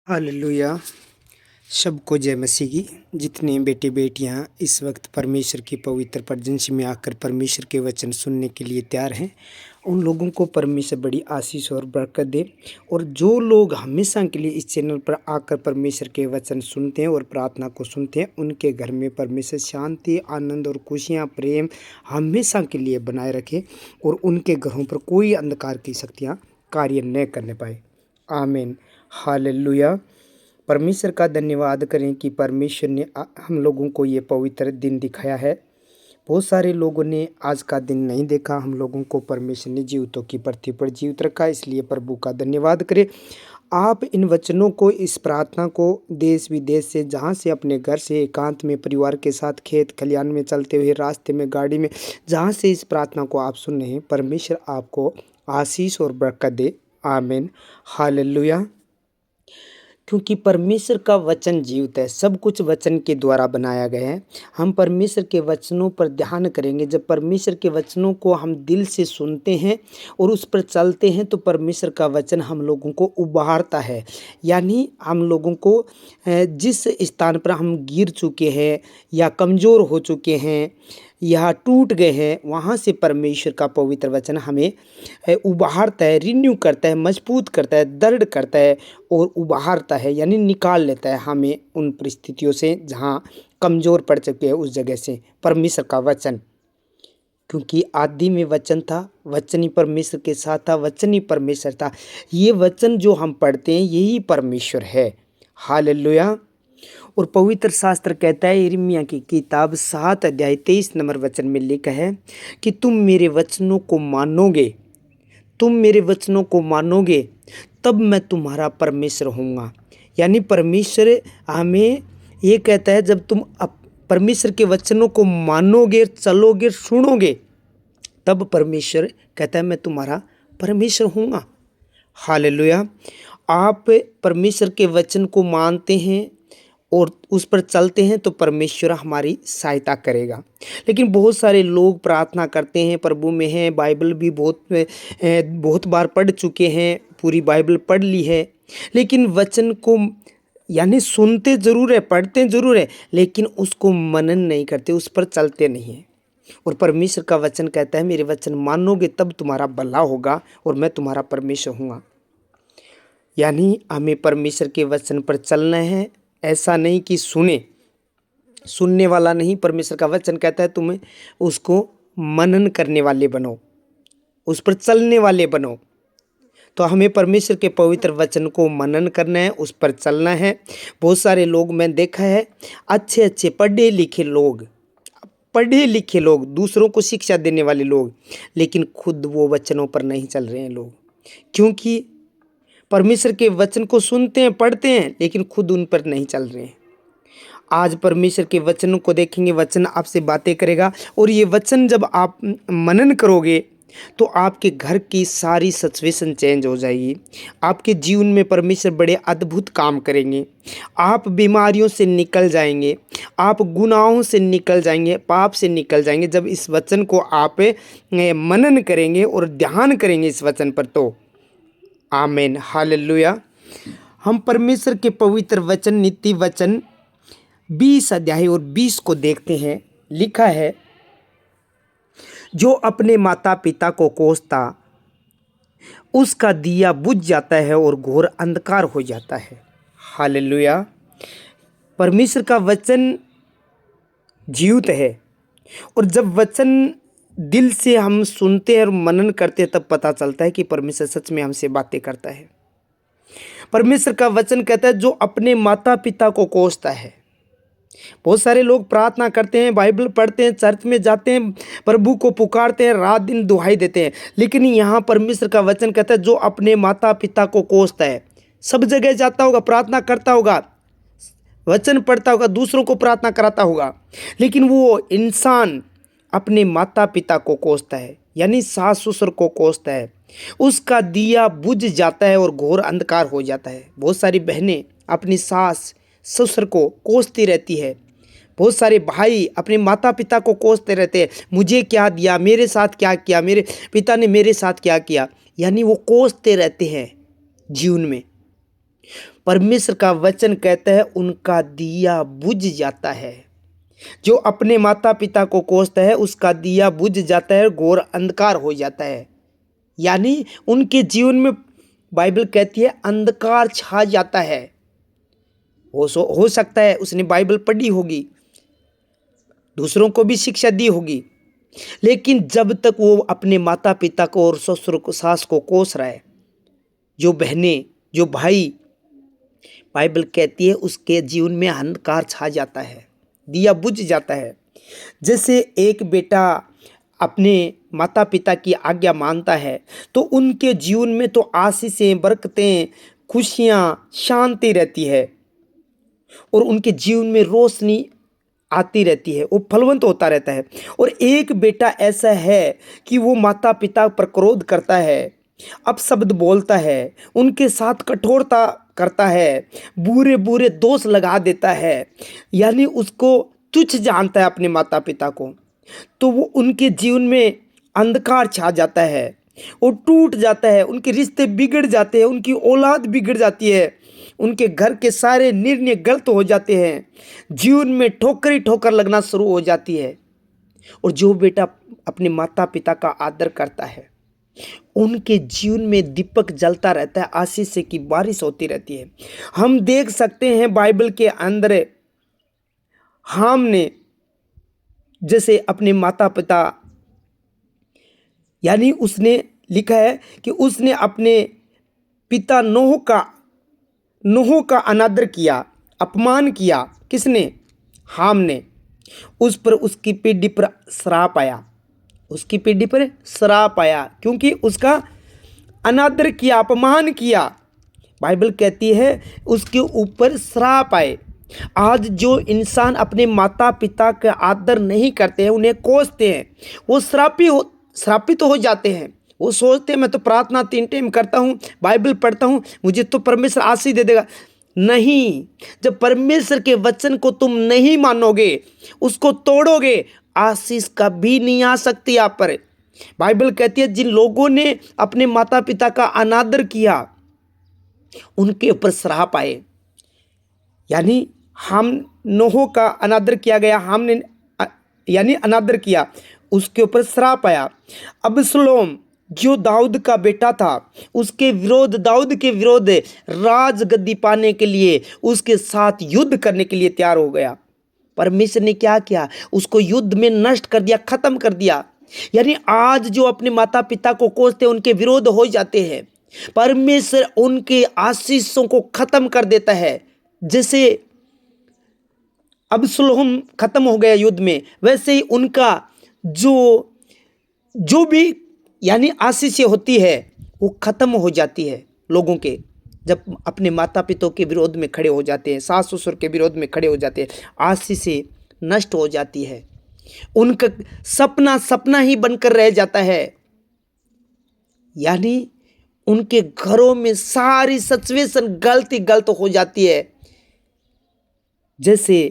Hallelujah. सबको जय मसीह की। जितने बेटे बेटियां इस वक्त परमेश्वर की पवित्र प्रजंस में आकर परमेश्वर के वचन सुनने के लिए तैयार हैं, उन लोगों को परमेश्वर बड़ी आशीष और बरकत दे। और जो लोग हमेशा के लिए इस चैनल पर आकर परमेश्वर के वचन सुनते हैं और प्रार्थना को सुनते हैं, उनके घर में परमेश्वर शांति, आनंद और खुशियाँ, प्रेम हमेशा के लिए बनाए रखे और उनके घरों पर कोई अंधकार की शक्तियाँ कार्य न करने पाए। आमीन। हालेलुया। परमेश्वर का धन्यवाद करें कि परमेश्वर ने हम लोगों को ये पवित्र दिन दिखाया है। बहुत सारे लोगों ने आज का दिन नहीं देखा, हम लोगों को परमेश्वर ने जीवितों की पृथ्वी पर जीवित रखा, इसलिए प्रभु का धन्यवाद करें। आप इन वचनों को, इस प्रार्थना को देश विदेश से, जहाँ से अपने घर से एकांत में परिवार के साथ खेत खलियान में चलते हुए, रास्ते में, गाड़ी में, जहाँ से इस प्रार्थना को आप सुन रहे हैं, परमेश्वर आपको आशीष और बरकत दे। आमीन। हालेलुया। क्योंकि परमेश्वर का वचन जीवित है, सब कुछ वचन के द्वारा बनाया गया है। हम परमेश्वर के वचनों पर ध्यान करेंगे। जब परमेश्वर के वचनों को हम दिल से सुनते हैं और उस पर चलते हैं, तो परमेश्वर का वचन हम लोगों को उबारता है। यानी हम लोगों को जिस स्थान पर हम गिर चुके हैं या कमज़ोर हो चुके हैं या टूट गए हैं, वहाँ से परमेश्वर का पवित्र वचन हमें उबारता है, रिन्यू करता है, मजबूत करता है, दृढ़ करता है और उबारता है, यानी निकाल लेता है हमें उन परिस्थितियों से जहाँ कमज़ोर पड़ चुके हैं, उस जगह से। परमेश्वर का वचन, क्योंकि आदि में वचन था, वचन ही परमेश्वर के साथ था, वचन ही परमेश्वर था। ये वचन जो हम पढ़ते हैं, यही परमेश्वर है। हालेलुया। और पवित्र शास्त्र कहता है, यिर्मयाह की किताब 7 अध्याय 23 नंबर वचन में लिखा है कि तुम मेरे वचनों को मानोगे, तुम मेरे वचनों को मानोगे, तब मैं तुम्हारा परमेश्वर होऊंगा। यानी परमेश्वर हमें ये कहता है, जब तुम परमेश्वर के वचनों को मानोगे, चलोगे, सुनोगे, तब परमेश्वर कहता है मैं तुम्हारा परमेश्वर होऊंगा। हालेलुया। आप परमेश्वर के वचन को मानते हैं और उस पर चलते हैं तो परमेश्वर हमारी सहायता करेगा। लेकिन बहुत सारे लोग प्रार्थना करते हैं, प्रभु में हैं, बाइबल भी बहुत बार पढ़ चुके हैं, पूरी बाइबल पढ़ ली है, लेकिन वचन को यानी सुनते ज़रूर है, पढ़ते ज़रूर है, लेकिन उसको मनन नहीं करते, उस पर चलते नहीं हैं। और परमेश्वर का वचन कहता है मेरे वचन मानोगे तब तुम्हारा भला होगा और मैं तुम्हारा परमेश्वर हूँगा। यानी हमें परमेश्वर के वचन पर चलना है। ऐसा नहीं कि सुनने वाला नहीं, परमेश्वर का वचन कहता है तुम्हें उसको मनन करने वाले बनो, उस पर चलने वाले बनो। तो हमें परमेश्वर के पवित्र वचन को मनन करना है, उस पर चलना है। बहुत सारे लोग मैं देखा है, अच्छे पढ़े लिखे लोग, दूसरों को शिक्षा देने वाले लोग, लेकिन खुद वो वचनों पर नहीं चल रहे हैं लोग। क्योंकि परमेश्वर के वचन को सुनते हैं, पढ़ते हैं, लेकिन खुद उन पर नहीं चल रहे हैं। आज परमेश्वर के वचनों को देखेंगे, वचन आपसे बातें करेगा और ये वचन जब आप मनन करोगे तो आपके घर की सारी सिचुएशन चेंज हो जाएगी। आपके जीवन में परमेश्वर बड़े अद्भुत काम करेंगे। आप बीमारियों से निकल जाएंगे, आप गुनाहों से निकल जाएंगे, पाप से निकल जाएंगे, जब इस वचन को आप मनन करेंगे और ध्यान करेंगे इस वचन पर। तो आमीन। हालेलुया। हम परमेश्वर के पवित्र वचन, नीति वचन 20 अध्याय और 20 को देखते हैं। लिखा है, जो अपने माता पिता को कोसता उसका दिया बुझ जाता है और घोर अंधकार हो जाता है। हालेलुया। परमेश्वर का वचन जीवित है और जब वचन दिल से हम सुनते हैं और मनन करते हैं, तब पता चलता है कि परमेश्वर सच में हमसे बातें करता है। परमेश्वर का वचन कहता है जो अपने माता पिता को कोसता है। बहुत सारे लोग प्रार्थना करते हैं, बाइबल पढ़ते हैं, चर्च में जाते हैं, प्रभु को पुकारते हैं, रात दिन दुहाई देते हैं, लेकिन यहाँ परमेश्वर का वचन कहता है जो अपने माता पिता को कोसता है। सब जगह जाता होगा, प्रार्थना करता होगा, वचन पढ़ता होगा, दूसरों को प्रार्थना कराता होगा, लेकिन वो इंसान अपने माता पिता को कोसता है, यानी सास ससुर को कोसता है, उसका दिया बुझ जाता है और घोर अंधकार हो जाता है। बहुत सारी बहनें अपनी सास ससुर को कोसती रहती है। बहुत सारे भाई अपने माता पिता को कोसते रहते हैं, मुझे क्या दिया, मेरे साथ क्या किया, मेरे पिता ने मेरे साथ क्या किया, यानी वो कोसते रहते हैं जीवन में। परमेश्वर का वचन कहता है उनका दिया बुझ जाता है। जो अपने माता पिता को कोसता है उसका दिया बुझ जाता है, घोर अंधकार हो जाता है। यानी उनके जीवन में बाइबल कहती है अंधकार छा जाता है। हो सकता है उसने बाइबल पढ़ी होगी, दूसरों को भी शिक्षा दी होगी, लेकिन जब तक वो अपने माता पिता को और ससुर को सास को कोस रहा है, जो बहनें जो भाई, बाइबल कहती है उसके जीवन में अंधकार छा जाता है, दिया बुझ जाता है। जैसे एक बेटा अपने माता पिता की आज्ञा मानता है तो उनके जीवन में तो आशीषें, बरकतें, खुशियाँ, शांति रहती है और उनके जीवन में रोशनी आती रहती है, वो फलवंत होता रहता है। और एक बेटा ऐसा है कि वो माता पिता पर क्रोध करता है, अपशब्द बोलता है, उनके साथ कठोरता करता है, बुरे बुरे दोष लगा देता है, यानी उसको तुच्छ जानता है अपने माता पिता को, तो वो उनके जीवन में अंधकार छा जाता है, वो टूट जाता है, उनके रिश्ते बिगड़ जाते हैं, उनकी औलाद बिगड़ जाती है, उनके घर के सारे निर्णय गलत हो जाते हैं, जीवन में ठोकर ही ठोकर लगना शुरू हो जाती है। और जो बेटा अपने माता पिता का आदर करता है उनके जीवन में दीपक जलता रहता है, आशीष की बारिश होती रहती है। हम देख सकते हैं बाइबल के अंदर हाम ने जैसे अपने माता पिता, यानी उसने लिखा है कि उसने अपने पिता नूह का अनादर किया, अपमान किया। किसने? हाम ने। उस पर उसकी पीढ़ी पर श्राप आया, उसकी पीढ़ी पर श्राप आया क्योंकि उसका अनादर किया, अपमान किया। बाइबल कहती है उसके ऊपर श्राप आए। आज जो इंसान अपने माता पिता का आदर नहीं करते हैं, उन्हें कोसते हैं, वो श्रापित हो जाते हैं। वो सोचते हैं मैं तो प्रार्थना 3 टाइम करता हूँ, बाइबल पढ़ता हूँ, मुझे तो परमेश्वर आशीष दे देगा। नहीं, जब परमेश्वर के वचन को तुम नहीं मानोगे, उसको तोड़ोगे, आशीष कभी नहीं आ सकती आप पर। बाइबल कहती है जिन लोगों ने अपने माता पिता का अनादर किया उनके ऊपर श्राप आए। यानी हम नूह का अनादर किया गया, हमने यानी अनादर किया, उसके ऊपर श्राप आया। अबसलोम जो दाऊद का बेटा था, उसके विरोध, दाऊद के विरोध राज गद्दी पाने के लिए उसके साथ युद्ध करने के लिए तैयार हो गया। परमेश्वर ने क्या किया? उसको युद्ध में नष्ट कर दिया, खत्म कर दिया। यानी आज जो अपने माता पिता को कोसते हैं उनके विरोध हो जाते हैं, परमेश्वर उनके आशीषों को खत्म कर देता है। जैसे अबसलोम खत्म हो गया युद्ध में, वैसे ही उनका जो भी यानी आशीष होती है वो खत्म हो जाती है लोगों के, जब अपने माता पिता के विरोध में खड़े हो जाते हैं, सास ससुर के विरोध में खड़े हो जाते हैं, आशीष नष्ट हो जाती है। उनका सपना ही बनकर रह जाता है। यानी उनके घरों में सारी सिचुएशन गलत हो जाती है। जैसे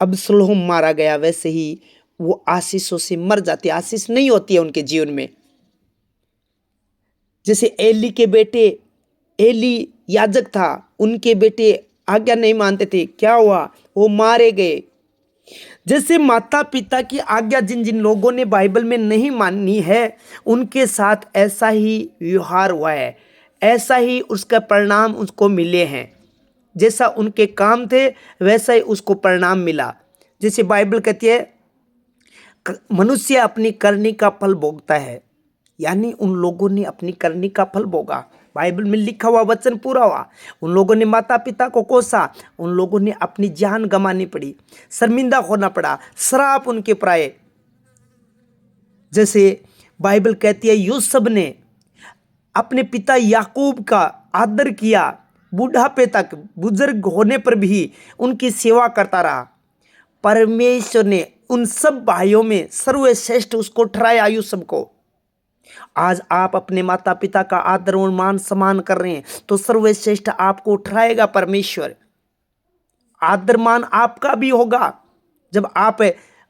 अबसलोम मारा गया वैसे ही वो आशीषों से मर जाती है, आशीष नहीं होती है उनके जीवन में। जैसे एली के बेटे, एली याजक था, उनके बेटे आज्ञा नहीं मानते थे, क्या हुआ? वो मारे गए। जैसे माता पिता की आज्ञा जिन जिन लोगों ने बाइबल में नहीं मानी है उनके साथ ऐसा ही व्यवहार हुआ है, ऐसा ही उसका परिणाम उसको मिले हैं। जैसा उनके काम थे वैसा ही उसको परिणाम मिला। जैसे बाइबल कहती है मनुष्य अपनी करनी का फल भोगता है, यानी उन लोगों ने अपनी करनी का फल भोगा। बाइबल में लिखा हुआ वचन पूरा हुआ। उन लोगों ने माता पिता को कोसा, उन लोगों ने अपनी जान गंवानी पड़ी, शर्मिंदा होना पड़ा, श्राप उनके ऊपर आए। जैसे बाइबल कहती है यूसुफ ने अपने पिता याकूब का आदर किया, बुढ़ापे तक, बुजुर्ग होने पर भी उनकी सेवा करता रहा। परमेश्वर ने उन सब भाइयों में सर्वश्रेष्ठ उसको ठहराया यूसुफ को। आज आप अपने माता पिता का आदर और मान सम्मान कर रहे हैं तो सर्वश्रेष्ठ आपको ठहराएगा परमेश्वर। आदर मान आपका भी होगा जब आप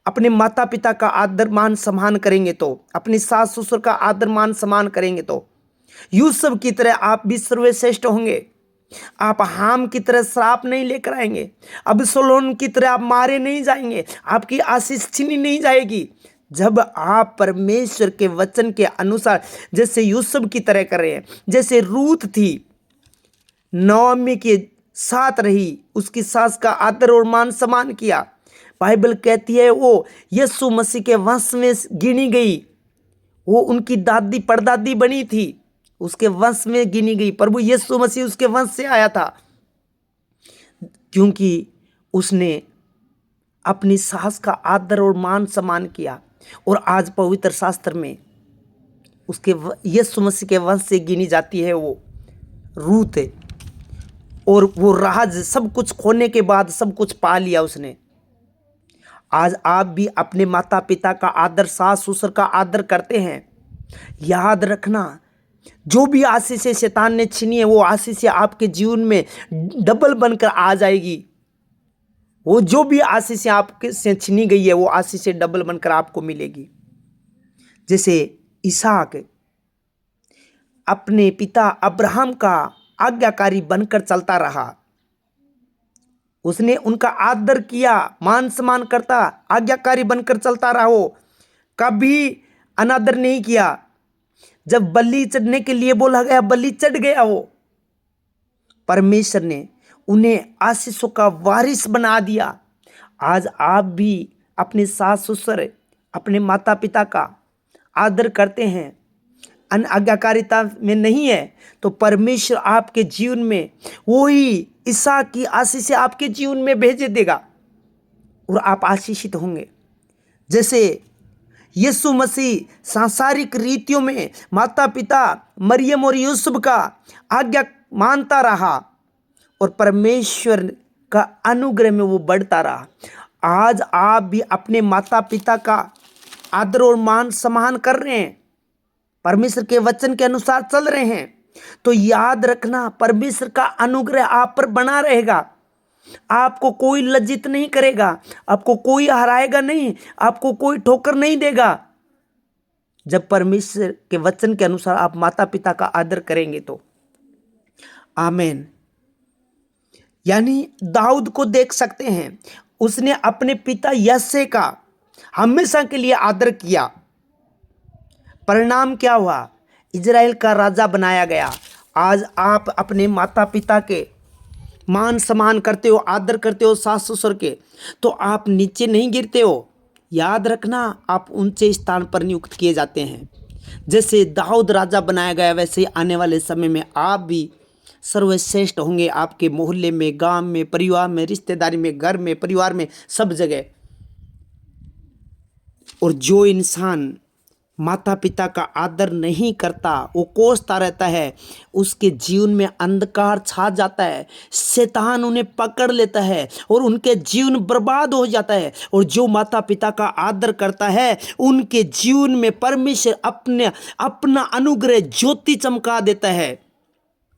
अपने माता पिता का आदर मान सम्मान करेंगे, तो अपनी सास ससुर का आदर मान सम्मान करेंगे, तो यूसुफ की तरह आप भी सर्वश्रेष्ठ होंगे। आप हाम की तरह श्राप नहीं लेकर आएंगे, अबसलोम की तरह आप मारे नहीं जाएंगे, आपकी आशीष छीनी नहीं जाएगी। जब आप परमेश्वर के वचन के अनुसार जैसे यूसुफ की तरह कर रहे हैं, जैसे रूत थी, नौमी के साथ रही, उसकी सास का आदर और मान सम्मान किया। बाइबल कहती है वो यीशु मसीह के वंश में गिनी गई, वो उनकी दादी परदादी बनी थी, उसके वंश में गिनी गई। प्रभु यीशु मसीह उसके वंश से आया था, क्योंकि उसने अपनी सास का आदर और मान सम्मान किया। और आज पवित्र शास्त्र में उसके यीशु मसीह के वंश से गिनी जाती है वो रूत। और वो राज सब कुछ खोने के बाद सब कुछ पा लिया उसने। आज आप भी अपने माता पिता का आदर, सास ससुर का आदर करते हैं। याद रखना, जो भी आशीष शैतान ने छीनी है वो आशीष आपके जीवन में डबल बनकर आ जाएगी। वो जो भी आशीष आपके से छीनी गई है वो आशीष डबल बनकर आपको मिलेगी। जैसे इसहाक अपने पिता अब्राहम का आज्ञाकारी बनकर चलता रहा, उसने उनका आदर किया, मान सम्मान करता, आज्ञाकारी बनकर चलता रहा, वो कभी अनादर नहीं किया। जब बलि चढ़ने के लिए बोला गया, बलि चढ़ गया वो। परमेश्वर ने उन्हें आशीषों का वारिस बना दिया। आज आप भी अपने सास ससुर, अपने माता पिता का आदर करते हैं, अनाज्ञाकारिता में नहीं है, तो परमेश्वर आपके जीवन में वही इसहाक की आशीष आपके जीवन में भेज देगा और आप आशीषित होंगे। जैसे यीशु मसीह सांसारिक रीतियों में माता पिता मरियम और यूसुफ का आज्ञा मानता रहा और परमेश्वर का अनुग्रह में वो बढ़ता रहा। आज आप भी अपने माता पिता का आदर और मान सम्मान कर रहे हैं, परमेश्वर के वचन के अनुसार चल रहे हैं, तो याद रखना परमेश्वर का अनुग्रह आप पर बना रहेगा। आपको कोई लज्जित नहीं करेगा, आपको कोई हराएगा नहीं, आपको कोई ठोकर नहीं देगा। जब परमेश्वर के वचन के अनुसार आप माता पिता का आदर करेंगे तो। आमीन। यानी दाऊद को देख सकते हैं, उसने अपने पिता यस्से का हमेशा के लिए आदर किया। परिणाम क्या हुआ? इजराइल का राजा बनाया गया। आज आप अपने माता पिता के मान सम्मान करते हो, आदर करते हो, सास ससुर के, तो आप नीचे नहीं गिरते हो। याद रखना, आप ऊंचे स्थान पर नियुक्त किए जाते हैं। जैसे दाऊद राजा बनाया गया, वैसे आने वाले समय में आप भी सर्वश्रेष्ठ होंगे, आपके मोहल्ले में, गांव में, परिवार में, रिश्तेदारी में, घर में, परिवार में, सब जगह। और जो इंसान माता पिता का आदर नहीं करता, वो कोसता रहता है, उसके जीवन में अंधकार छा जाता है, शैतान उन्हें पकड़ लेता है और उनके जीवन बर्बाद हो जाता है। और जो माता पिता का आदर करता है, उनके जीवन में परमेश्वर अपना अनुग्रह ज्योति चमका देता है।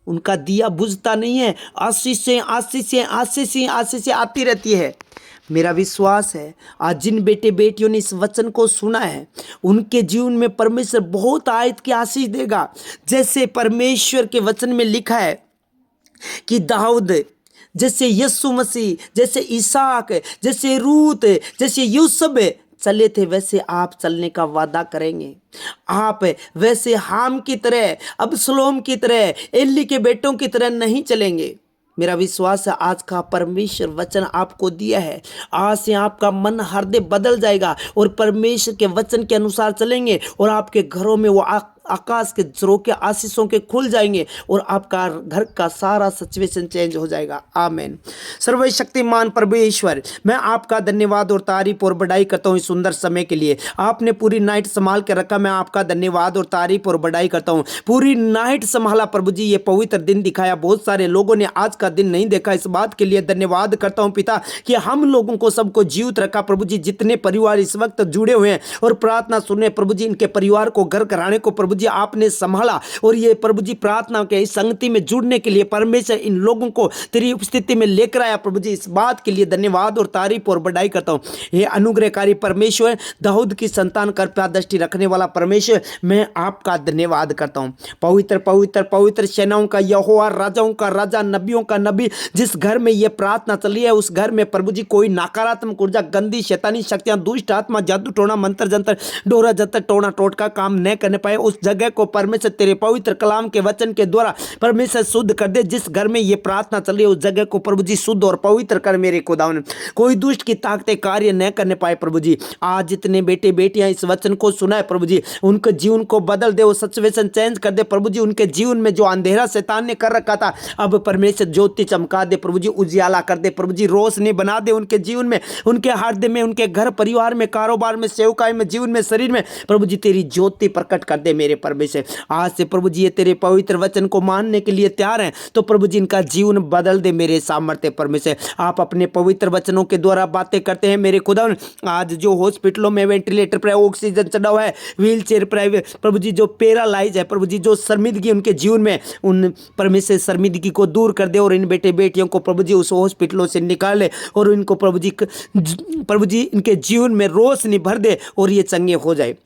उनका दिया बुझता नहीं है, आशीषें आशीषें आशीषें आशीषें आती रहती है। मेरा विश्वास है आज जिन बेटे बेटियों ने इस वचन को सुना है, उनके जीवन में परमेश्वर बहुत आयत की आशीष देगा। जैसे परमेश्वर के वचन में लिखा है कि दाऊद, जैसे यीशु मसीह, जैसे इसहाक, जैसे रूत, जैसे यूसुफ चले थे, वैसे आप चलने का वादा करेंगे। आप वैसे हाम की तरह, अबसलोम की तरह, एली के बेटों की तरह नहीं चलेंगे। मेरा विश्वास है आज का परमेश्वर वचन आपको दिया है, आज से आपका मन हृदय बदल जाएगा और परमेश्वर के वचन के अनुसार चलेंगे और आपके घरों में वो आकाश के झरोखे आशीषों के खुल जाएंगे और आपका घर का सारा सिचुएशन चेंज हो जाएगा। आमीन। सर्वशक्तिमान परमेश्वर, मैं आपका धन्यवाद और तारीफ और बड़ाई करता हूँ इस सुंदर समय के लिए। आपने पूरी नाइट संभाल के रखा, मैं आपका धन्यवाद और तारीफ और बड़ाई करता हूँ। पूरी नाइट संभाला प्रभु जी, ये पवित्र दिन दिखाया। बहुत सारे लोगों ने आज का दिन नहीं देखा, इस बात के लिए धन्यवाद करता हूँ पिता कि हम लोगों को सबको जीवित रखा। प्रभु जी, जितने परिवार इस वक्त जुड़े हुए हैं और प्रार्थना सुने प्रभु जी, इनके परिवार को, घर घराने को प्रभु जी आपने संभाला, और ये प्रभु जी प्रार्थना के इस संगति में जुड़ने के लिए परमेश्वर इन लोगों को तेरी उपस्थिति में लेकर आया। प्रभु जी इस बात के लिए धन्यवाद और तारीफ और बड़ाई करता हूँ। ये अनुग्रहकारी परमेश्वर, दाऊद की संतान कृपा दृष्टि रखने वाला परमेश्वर, मैं आपका धन्यवाद करता हूँ। पवित्र पवित्र पवित्र सेनाओं का यहोवा, राजाओं का राजा, नबियों का नबी, जिस घर में ये प्रार्थना चली है उस घर में प्रभु जी कोई नकारात्मक ऊर्जा, गंदी शैतानी शक्तियां, दुष्ट आत्मा, जादू टोना, मंत्र जंतर, डोरा जंतर, टोना टोटका काम न करने पाए, उस जगह को परमेश्वर तेरे पवित्र कलाम के वचन के द्वारा परमेश्वर शुद्ध कर दे। जिस घर में ये प्रार्थना चली है उस जगह को प्रभु जी शुद्ध और पवित्र कर मेरे खुदावन। कोई दुष्ट की ताकतें कार्य न करने पाए प्रभु जी। आज जितने बेटे बेटियां इस वचन को सुना है प्रभु जी, उनके जीवन को बदल दे, वो सिचुएशन चेंज कर दे प्रभु जी। उनके जीवन में जो अंधेरा शैतान ने कर रखा था, अब परमेश्वर ज्योति चमका दे प्रभु जी, उजियाला कर दे प्रभु जी, रोशनी बना दे उनके जीवन में, उनके हृदय में, उनके घर परिवार में, कारोबार में, सेवकाई में, जीवन में, शरीर में प्रभु जी तेरी ज्योति प्रकट कर दे मेरे परमेश्वर। आज से प्रभु जी ये तेरे पवित्र वचन को मानने के लिए तैयार हैं, तो प्रभु जी इनका जीवन बदल दे मेरे सामर्थ्य परमेश्वर। आप अपने पवित्र वचनों के द्वारा बातें करते हैं मेरे खुदा। आज जो हॉस्पिटलों में वेंटिलेटर पर ऑक्सीजन चढ़ा हुआ है, व्हील चेयर पर प्रभु जी जो पैरालाइज है प्रभु जी, जो शर्मिंदगी उनके जीवन में, उन परमेश्वर शर्मिंदगी को दूर कर दे, और इन बेटे बेटियों को प्रभु जी उस हॉस्पिटलों से निकाल ले, और इनको प्रभु जी इनके जीवन में रोशनी भर दे और ये चंगे हो जाए।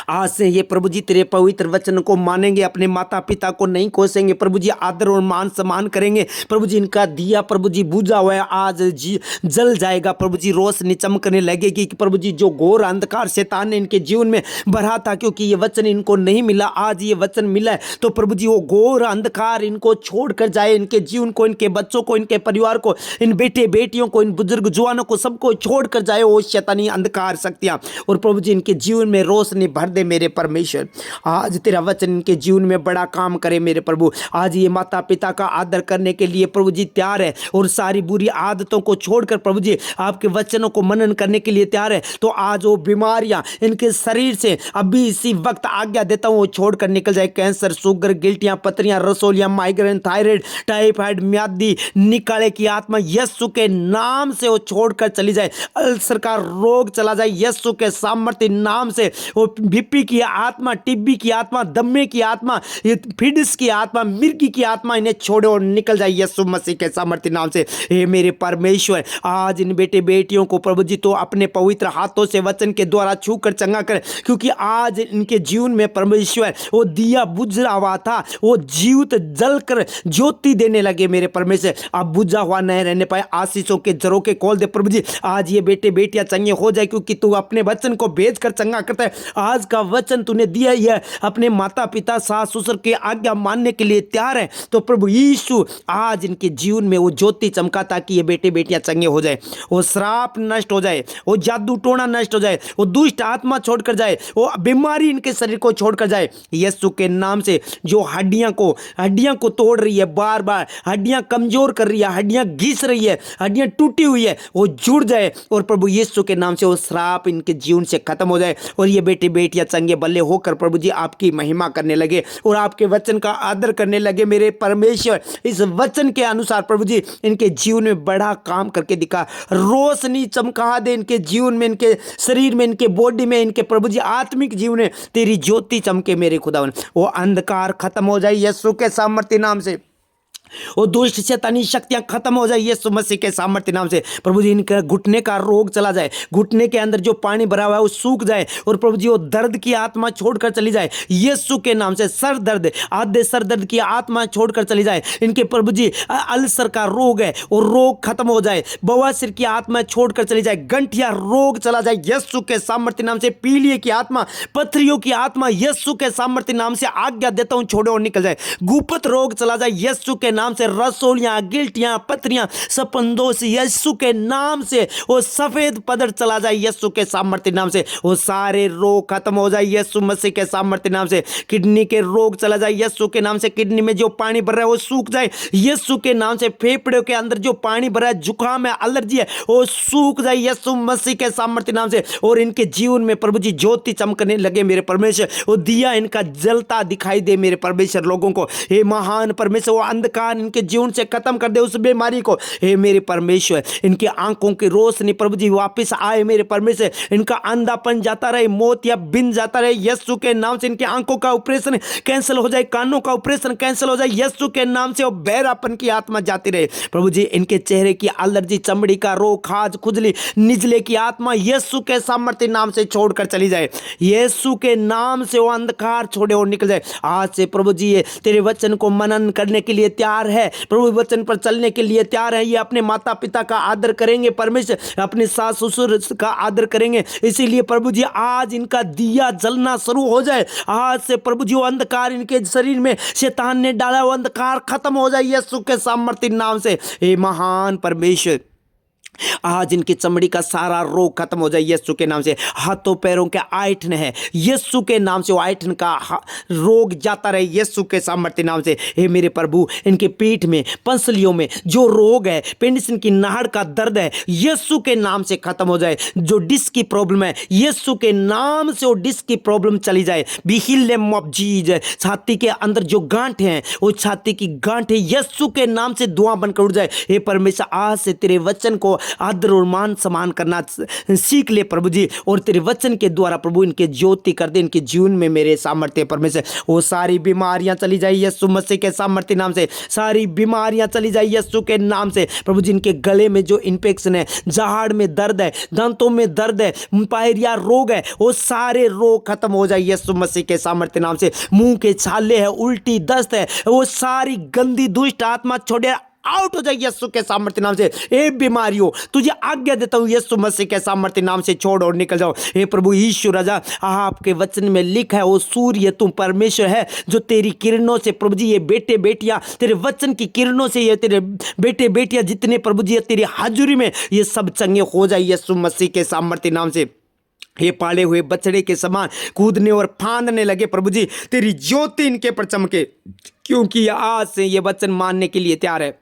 आज से ये प्रभु जी तेरे पवित्र वचन को मानेंगे, अपने माता पिता को नहीं कोसेंगे प्रभु जी, आदर और मान सम्मान करेंगे प्रभु जी। इनका दिया प्रभु जी बुझा हुआ है, आज जी जल जाएगा प्रभु जी, रोशनी चमकने लगेगी कि प्रभु जी जो घोर अंधकार शैतान ने इनके जीवन में भरा था, क्योंकि ये वचन इनको नहीं मिला, आज ये वचन मिला है, तो प्रभु जी वो घोर अंधकार इनको छोड़कर जाए, इनके जीवन को, इनके बच्चों को, इनके परिवार को, इन बेटे बेटियों को, इन बुजुर्ग जवानों को, सबको छोड़कर जाए वो शैतानी अंधकार शक्तियां, और प्रभु जी इनके जीवन में रोशनी भर दे मेरे परमेश्वर। आज तेरा वचन इनके जीवन में बड़ा काम करे मेरे प्रभु। आज ये माता पिता का आदर करने के लिए प्रभु जी तैयार है, और सारी बुरी आदतों को छोड़कर प्रभु जी आपके वचनों को मनन करने के लिए तैयार है। तो आज वो बीमारियां इनके शरीर से अभी इसी वक्त आज्ञा देता हूं वो छोड़कर निकल जाए। कैंसर, शुगर, गिल्टियां, पथरियां, रसोलियां, माइग्रेन, थायराइड, टाइफाइड, म्यादी निकाले की आत्मा यीशु के नाम से वो छोड़कर चली जाए। अल्सर का रोग चला जाए यीशु के सामर्थ्य नाम से। वो बीपी की आत्मा, टीबी की आत्मा, दम्मे की आत्मा, फिडिस की आत्मा, मिर्गी की आत्मा इन्हें छोड़े और निकल जाए यीशु मसीह के सामर्थ्य नाम से। हे मेरे परमेश्वर, आज इन बेटे बेटियों को प्रभु जी तो अपने पवित्र हाथों से वचन के द्वारा छू कर चंगा कर, क्योंकि आज इनके जीवन में परमेश्वर वो दिया बुझा हुआ था, वो जीवित जलकर ज्योति देने लगे मेरे परमेश्वर। अब बुझा हुआ नहीं रहने पाए, आशीषों के जरों के खोल दे प्रभु जी। आज ये बेटे बेटियां चंगे हो जाए, क्योंकि तू अपने वचन को भेज कर चंगा करता है। आज का वचन तूने दिया ही है, अपने माता पिता, सास ससुर के आज्ञा मानने के लिए तैयार है, तो प्रभु यीशु आज इनके जीवन में वो ज्योति चमका, ताकि ये बेटे बेटियां चंगे हो जाए, वो श्राप नष्ट हो जाए, वो जादू टोना नष्ट हो जाए, वो दुष्ट आत्मा छोड़कर जाए, वो बीमारी इनके शरीर को छोड़कर जाए यीशु के नाम से। जो हड्डियां को तोड़ रही है, बार बार हड्डियां कमजोर कर रही है, हड्डियां घिस रही है, हड्डियां टूटी हुई है, वो जुड़ जाए, और प्रभु यीशु के नाम से वो श्राप इनके जीवन से खत्म हो जाए, और ये बेटे बेटियां चंगे बल्ले होकर प्रभु जी आपकी महिमा करने लगे और आपके वचन का आदर करने लगे मेरे परमेश्वर। इस वचन के अनुसार प्रभु जी इनके जीवन में बड़ा काम करके दिखा, रोशनी चमका दे इनके जीवन में, इनके शरीर में, इनके बॉडी में, इनके प्रभु जी आत्मिक जीवन में तेरी ज्योति चमके मेरे खुदावन। वो अंधकार खत्म हो जाए यीशु के सामर्थ्य नाम से, वो दुष्ट शैतानी शक्तियां खत्म हो जाए यीशु मसीह के सामर्थ्य नाम से। प्रभु जी इनका घुटने का रोग चला जाए, घुटने के अंदर जो पानी भरा हुआ है वो सूख जाए, और प्रभु जी वो दर्द की आत्मा छोड़कर चली जाए यीशु के नाम से। सर दर्द, आधे सर दर्द की आत्मा छोड़कर चली जाए, इनके प्रभु जी अल्सर का रोग है वो रोग खत्म हो जाए, बवासीर की आत्मा छोड़कर चली जाए, गंठिया रोग चला जाए यीशु के सामर्थ्य नाम से। पीलिए की आत्मा, पथरियों की आत्मा यीशु के सामर्थ्य नाम से आज्ञा देता हूं छोड़ो और निकल जाए। गुप्त रोग चला जाए यीशु के नाम से, रसोलियां, गिल्टियां, पथरियां, सपंदोष यीशु के नाम से, वो सफेद पदर चला जाए यीशु के सामर्थ्य नाम से, वो सारे रोग खत्म हो जाए यीशु मसीह के सामर्थ्य नाम से। किडनी के रोग चला जाए यीशु के नाम से, किडनी में जो पानी भर रहा है वो सूख जाए यीशु के नाम से। फेफड़ों के अंदर जो पानी भरा है, जुकाम है, एलर्जी है, वो सूख जाए यीशु मसीह के सामर्थ्य नाम से, और इनके जीवन में प्रभु जी ज्योति चमकने लगे मेरे परमेश्वर। वो दिया इनका जलता दिखाई दे मेरे परमेश्वर लोगों को। हे महान परमेश्वर, वो अंधकार अंधकार इनके जीवन से खत्म कर दे, उस बीमारी को हे मेरे परमेश्वर। इनकी आंखों की रोशनी प्रभु जी वापस आए मेरे परमेश्वर, इनका अंधापन जाता रहे, मोत या बिन जाता रहे यीशु के नाम से। इनकी आंखों का ऑपरेशन कैंसिल हो जाए, कानों का ऑपरेशन कैंसिल हो जाए यीशु के नाम से, और बहरापन की आत्मा जाती रहे प्रभु जी। इनके चेहरे की एलर्जी, चमड़ी का रोग, खाज, खुजली, निजले की आत्मा यीशु के सामर्थ्य नाम से छोड़कर चली जाए, यीशु के नाम से वो अंधकार छोड़े और निकल जाए। आज से प्रभु जी ये तेरे वचन को मनन करने के लिए तैयार है, प्रभु वचन पर चलने के लिए तैयार है। ये अपने माता पिता का आदर करेंगे परमेश्वर, अपने सास ससुर का आदर करेंगे। इसीलिए प्रभु जी आज इनका दिया जलना शुरू हो जाए। आज से प्रभु जी वो अंधकार इनके शरीर में शैतान ने डाला, वो अंधकार खत्म हो जाए यीशु के सामर्थ्य नाम से। हे महान परमेश्वर, आज इनकी चमड़ी का सारा रोग खत्म हो जाए यीशु के नाम से। हाथों पैरों के आयठन है यीशु के नाम से, वो आयठन का रोग जाता रहे यीशु के सामर्थ्य नाम से। हे मेरे प्रभु, इनके पीठ में, पंसलियों में जो रोग है, पेनिसिन की नाड़ का दर्द है यीशु के नाम से खत्म हो जाए। जो डिस्क की प्रॉब्लम है यीशु के नाम से वो डिस्क की प्रॉब्लम चली जाए। Be healed of Jesus. छाती के अंदर जो गांठ है, वो छाती की गांठ है यीशु के नाम से धुआं बनकर उड़ जाए। हे परमेश्वर, आज से तेरे वचन को आदर और मान सम्मान करना सीख ले प्रभु जी, और तेरे वचन के द्वारा प्रभु इनके ज्योति कर दे इनके जीवन में मेरे सामर्थ्य परमेश्वर। वो सारी बीमारियां चली जाए यीशु मसीह के सामर्थ्य नाम से, सारी बीमारियां चली जाए यीशु के नाम से। प्रभु जी इनके गले में जो इन्फेक्शन है, जाड़ में दर्द है, दांतों में दर्द है, पायरिया रोग है, वो सारे रोग खत्म हो जाए यीशु मसीह के सामर्थ्य नाम से। मुंह के छाले है, उल्टी दस्त है, वो सारी गंदी दुष्ट आत्मा छोड़े आउट हो जाए यीशु के सामर्थ्य नाम से। ए बीमारियों, तुझे आज्ञा देता हूं यीशु मसीह के सामर्थ्य नाम से, छोड़ और निकल जाओ। हे प्रभु यीशु राजा, आपके वचन में लिखा है वो सूर्य तुम परमेश्वर है जो तेरी किरणों से प्रभु जी ये बेटे बेटियां, तेरे वचन की किरणों से ये तेरे बेटे बेटियां जितने प्रभु जी तेरी हाजुरी में ये सब चंगे हो जाए यीशु मसीह के सामर्थ्य नाम से। ये पाले हुए बछड़े के समान कूदने और फांदने लगे प्रभु जी, तेरी ज्योति इनके पर चमके, क्योंकि आज से ये वचन मानने के लिए तैयार है।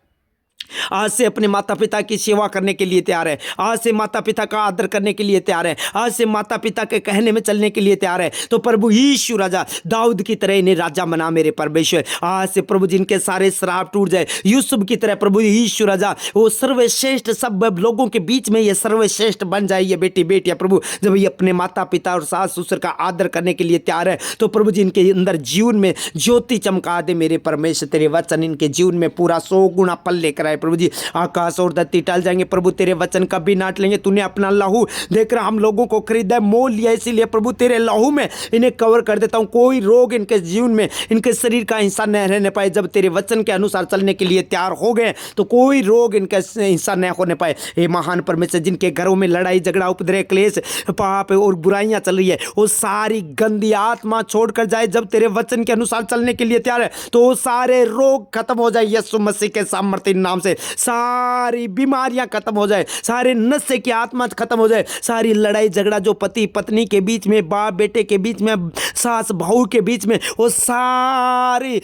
आज से अपने माता पिता की सेवा करने के लिए तैयार है, आज से माता पिता का आदर करने के लिए तैयार है, आज से माता पिता के कहने में चलने के लिए तैयार है। तो प्रभु यीशु राजा, दाऊद की तरह इन्हें राजा बना मेरे परमेश्वर। आज से प्रभु जिनके सारे श्राप टूट जाए, यूसुफ की तरह प्रभु यीशु राजा वो सर्वश्रेष्ठ सब लोगों के बीच में ये सर्वश्रेष्ठ बन जाए ये बेटी बेटियां प्रभु। जब ये अपने माता पिता और सास ससुर का आदर करने के लिए तैयार है, तो प्रभु जी इनके अंदर जीवन में ज्योति चमका दे मेरे परमेश्वर। तेरे वचन इनके जीवन में पूरा 100 गुना फल लेकर आए प्रभु जी। आकाश और धरती टल जाएंगे प्रभु, तेरे वचन कभी नाट लेंगे। तूने अपना लहू देकर हम लोगों को खरीदा, मोल लिया, इसीलिए प्रभु तेरे लहू में इन्हें कवर कर देता हूं। कोई रोग इनके जीवन में, इनके शरीर का हिस्सा न रहने पाए। जब तेरे वचन के अनुसार चलने के लिए तैयार हो गए तो कोई रोग इनका हिस्सा न होने पाए। हे महान परमेश्वर, जिनके घरों में लड़ाई झगड़ा उपद्रव क्लेश पाप और बुराइयां चल रही है, वो सारी गंदी आत्मा छोड़कर जाए। जब तेरे वचन के अनुसार चलने के लिए तैयार है तो वो सारे रोग खत्म हो जाए यीशु मसीह के सामर्थ्य नाम से। सारी बीमारियां खत्म हो जाए, सारे नशे की आत्मा खत्म हो जाए, सारी लड़ाई झगड़ा जो पति पत्नी के बीच में, बाप बेटे के बीच में, सास बहू के बीच में, वो सारी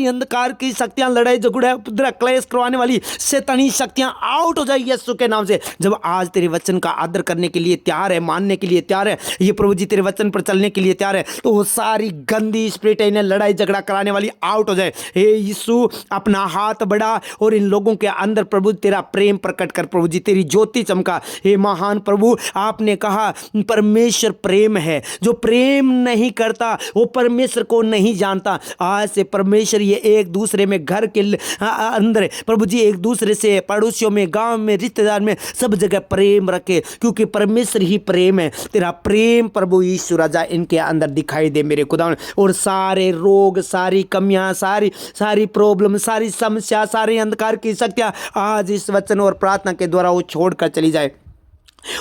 अंधकार की शक्तियां, लड़ाई झगड़ा उपद्रव क्लेश करवाने वाली शैतानी शक्तियां आउट हो जाए यीशु के नाम से। जब आज तेरे वचन का आदर करने के लिए तैयार है, मानने के लिए तैयार है, ये प्रभु जी तेरे वचन पर चलने के लिए तैयार है, तो वो सारी गंदी स्पिरिट इन्हें लड़ाई झगड़ा कराने वाली आउट हो जाए। हे यीशु, अपना हाथ बढ़ा और इन लोगों के अंदर प्रभु तेरा प्रेम प्रकट कर प्रभु जी, तेरी ज्योति चमका। हे महान प्रभु, आपने कहा परमेश्वर प्रेम है, जो प्रेम नहीं करता वो परमेश्वर को नहीं जानता। आज से परमेश्वर ये एक दूसरे में, घर के अंदर प्रभु जी एक दूसरे से, पड़ोसियों में, गांव में, रिश्तेदार में, सब जगह प्रेम रखे, क्योंकि परमेश्वर ही प्रेम है। तेरा प्रेम प्रभु यीशु राजा इनके अंदर दिखाई दे मेरे खुदा, और सारे रोग, सारी कमियां, सारी प्रॉब्लम, सारी समस्या, सारी अंधकार की शक्तियां आज इस वचन और प्रार्थना के द्वारा वो छोड़कर चली जाए।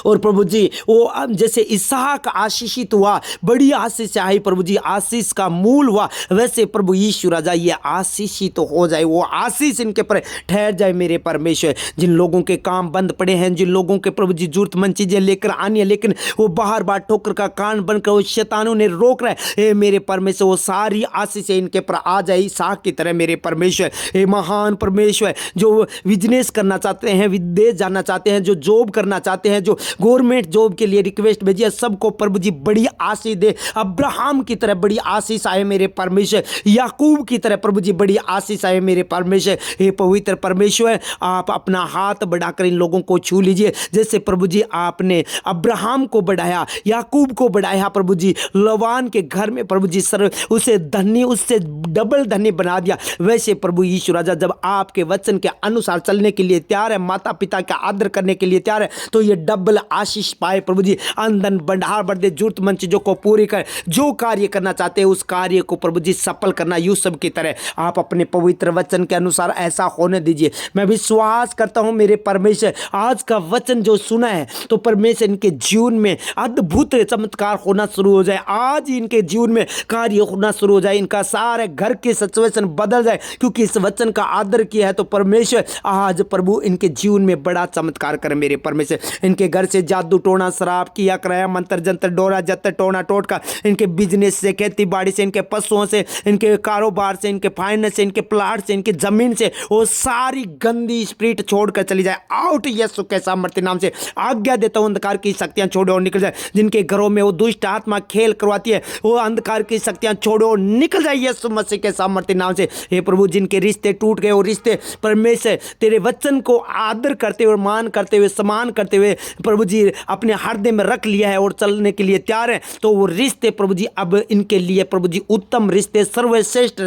और प्रभु जी वो जैसे इसहाक आशीषित हुआ, बड़ी आशीष से आई प्रभु जी, आशीष का मूल हुआ, वैसे प्रभु यीशु राजा ये आशीषित हो जाए, वो आशीष इनके पर ठहर जाए मेरे परमेश्वर। जिन लोगों के काम बंद पड़े हैं, जिन लोगों के प्रभु जी जरूरतमंद चीजें लेकर आनी है, लेकिन वो बार बार ठोकर का कान बनकर वो शैतानों ने रोक रहा है, मेरे परमेश्वर वो सारी आशीष इनके पर आ जाए इसहाक की तरह मेरे परमेश्वर। हे महान परमेश्वर, जो बिजनेस करना चाहते हैं, विदेश जाना चाहते हैं, जो जॉब करना चाहते हैं, जो गवर्नमेंट जॉब के लिए रिक्वेस्ट भेजी है, सबको प्रभु जी बड़ी आशीष दे। अब्राहम की तरह बड़ी आशीष आए मेरे परमेश्वर, याकूब की तरह प्रभु जी बड़ी आशीष आए मेरे परमेश्वर। हे पवित्र परमेश्वर, आप अपना हाथ बढ़ाकर इन लोगों को छू लीजिए। जैसे प्रभु जी आपने अब्राहम को बढ़ाया, याकूब को बढ़ाया प्रभु जी, लवान के घर में प्रभु जी सर उसे धनी, उससे डबल धनी बना दिया, वैसे प्रभु यीशु राजा जब आपके वचन के अनुसार चलने के लिए तैयार है, माता पिता का आदर करने के लिए तैयार है, तो ये डबल आशीष पाए प्रभु जी। आमदन बढ़ा बढ़ दे, जरूरतमंद चीजों को पूरी कर, जो कार्य करना चाहते हैं उस कार्य को प्रभु जी सफल करना यूसुफ की तरह आप अपने पवित्र वचन के अनुसार ऐसा होने दीजिए। मैं विश्वास करता हूं मेरे परमेश्वर, आज का वचन जो सुना है तो परमेश्वर इनके जीवन में अद्भुत चमत्कार होना शुरू हो जाए। आज ही इनके जीवन में कार्य होना शुरू हो जाए, इनका सारे घर की सिचुएशन बदल जाए, क्योंकि इस वचन का आदर किया है। तो परमेश्वर आज प्रभु इनके जीवन में बड़ा चमत्कार करे मेरे परमेश्वर। इनके घर से जादू टोना, शराब किया कराया, मंत्र जंत्र, डोरा जत्तर, टोना टोटका, इनके बिजनेस से, खेती बाड़ी से, इनके पशुओं से, इनके कारोबार से, इनके फाइनेंस से, इनके प्लाट से, इनकी जमीन से वो सारी गंदी स्पिरिट छोड़कर चली जाए। आउट यीशु के सामर्थ्य नाम से आज्ञा देता हूं, अंधकार की शक्तियां छोड़ो और निकल जाए। जिनके घरों में वो दुष्ट आत्मा खेल करवाती है, वो अंधकार की शक्तियां छोड़ो और निकल जाए यीशु मसीह के सामर्थ्य नाम से। हे प्रभु, जिनके रिश्ते टूट गए, वो रिश्ते परमेश्वर तेरे वचन को आदर करते हुए, मान करते हुए, सम्मान करते हुए प्रभु जी अपने हृदय में रख लिया है और चलने के लिए तैयार है, तो वो रिश्ते प्रभु जी अब इनके लिए प्रभु जी उत्तम रिश्ते, सर्वश्रेष्ठ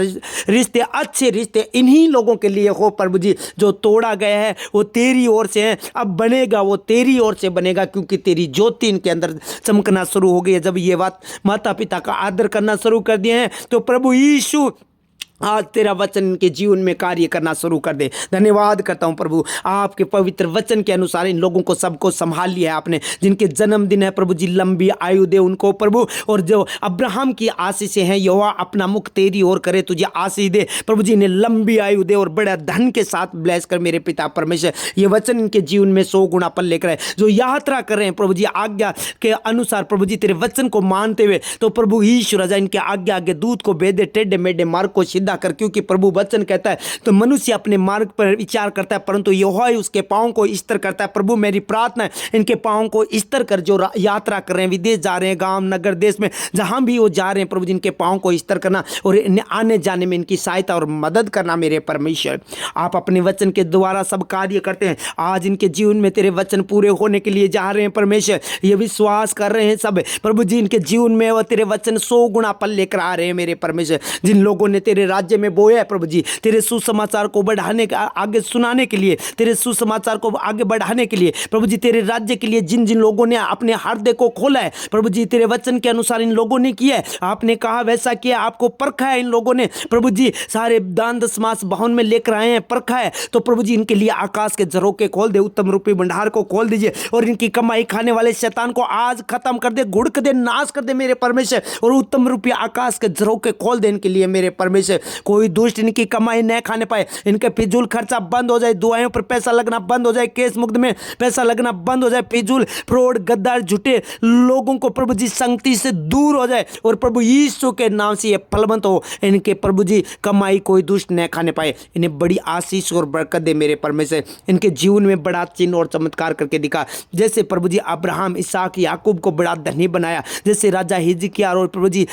रिश्ते, अच्छे रिश्ते इन्हीं लोगों के लिए हो प्रभु जी। जो तोड़ा गया है वो तेरी ओर से है, अब बनेगा वो तेरी ओर से बनेगा, क्योंकि तेरी ज्योति इनके अंदर चमकना शुरू हो गई है। जब ये बात माता पिता का आदर करना शुरू कर दिए हैं, तो प्रभु यीशु आज तेरा वचन इनके जीवन में कार्य करना शुरू कर दे। धन्यवाद करता हूं प्रभु, आपके पवित्र वचन के अनुसार इन लोगों को सबको संभाल लिया है आपने। जिनके जन्मदिन है प्रभु जी, लंबी आयु दे उनको प्रभु, और जो अब्राहम की आशीषें हैं, यहोवा अपना मुख तेरी ओर करे, तुझे आशीष दे प्रभु जी, इन्हें लंबी आयु दे और बड़ा धन के साथ ब्लेस कर मेरे पिता परमेश्वर। ये वचन इनके जीवन में 100 गुना पल लेकर आए। जो यात्रा कर रहे हैं प्रभु जी आज्ञा के अनुसार प्रभु जी तेरे वचन को मानते हुए, तो प्रभु यीशु राजा इनके आज्ञा आगे दूध को भेदे, टेढ़े मेढ़े मार्ग को सीधा कर, क्योंकि प्रभु वचन कहता है तो मनुष्य अपने मार्ग पर विचार करता है, परंतु यहोवा ही उसके पांवों को स्थिर करता है। प्रभु मेरी प्रार्थना है, इनके पांवों को स्थिर कर, जो यात्रा कर रहे हैं, विदेश जा रहे हैं, गांव नगर देश में जहां भी वो जा रहे हैं प्रभु जी, इनके पांवों को स्थिर करना और इन्हें आने जाने में इनकी सहायता और मदद करना मेरे परमेश्वर। आप अपने वचन के द्वारा सब कार्य करते हैं। आज इनके जीवन में तेरे वचन पूरे होने के लिए जा रहे हैं परमेश्वर, ये विश्वास कर रहे हैं सब प्रभु जी, इनके जीवन में वो तेरे वचन 100 गुना पल लेकर आ रहे हैं मेरे परमेश्वर। जिन लोगों ने तेरे राज्य में बोया है प्रभु जी, तेरे सुसमाचार को बढ़ाने का, आगे सुनाने के लिए, तेरे सुसमाचार को आगे बढ़ाने के लिए प्रभु जी, तेरे राज्य के लिए जिन जिन लोगों ने अपने हृदय को खोला है प्रभु जी, तेरे वचन के अनुसार इन लोगों ने किया है, आपने कहा वैसा किया, आपको परखा है इन लोगों ने प्रभु जी, सारे दान दशमास भवन में लेकर आए हैं, परखा है, तो प्रभु जी इनके लिए आकाश के झरोखे खोल दे, उत्तम रूपी भंडार को खोल दीजिए और इनकी कमाई खाने वाले शैतान को आज खत्म कर दे, घुड़क दे, नाश कर दे मेरे परमेश्वर, और उत्तम रूपी आकाश के झरोखे खोल दे इनके लिए मेरे परमेश्वर। कोई दुष्ट इनकी कमाई न खाने पाए, इनके फिजूल खर्चा बंद हो जाए, दुआओं पर पैसा लगना बंद हो जाए, केस मुकदमे में पैसा लगना बंद हो जाए, फिजूल फ्रॉड गद्दार झूठे लोगों को प्रभु जी संगति से दूर हो जाए, और प्रभु यीशु के नाम से ये फलवंत हो, इनके प्रभु जी कमाई कोई दुष्ट न खाने पाए, इन्हें बड़ी आशीष और बरकत दे मेरे परमेश्वर। इनके जीवन में बड़ा चिन्ह और चमत्कार करके दिखा, जैसे प्रभु जी अब्राहम, इसहाक, याकूब को बड़ा धनी बनाया, जैसे राजा हिजकिय्याह और प्रभु जी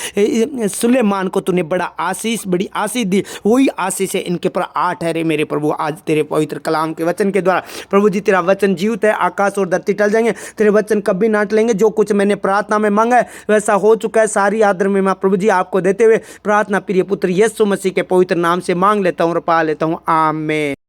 सुलेमान को तूने बड़ा आशीष, बड़ी आशीष दी, वही आशीष है इनके पर आ ठहरे मेरे प्रभु। आज तेरे पवित्र कलाम के वचन के द्वारा प्रभु जी, तेरा वचन जीवित है, आकाश और धरती टल जाएंगे, तेरे वचन कभी ना टलेंगे। जो कुछ मैंने प्रार्थना में मांगा है वैसा हो चुका है। सारी आदर में मैं प्रभु जी आपको देते हुए प्रार्थना प्रिय पुत्र यीशु मसीह के पवित्र नाम से मांग लेता हूँ और पा लेता हूँ, आमीन।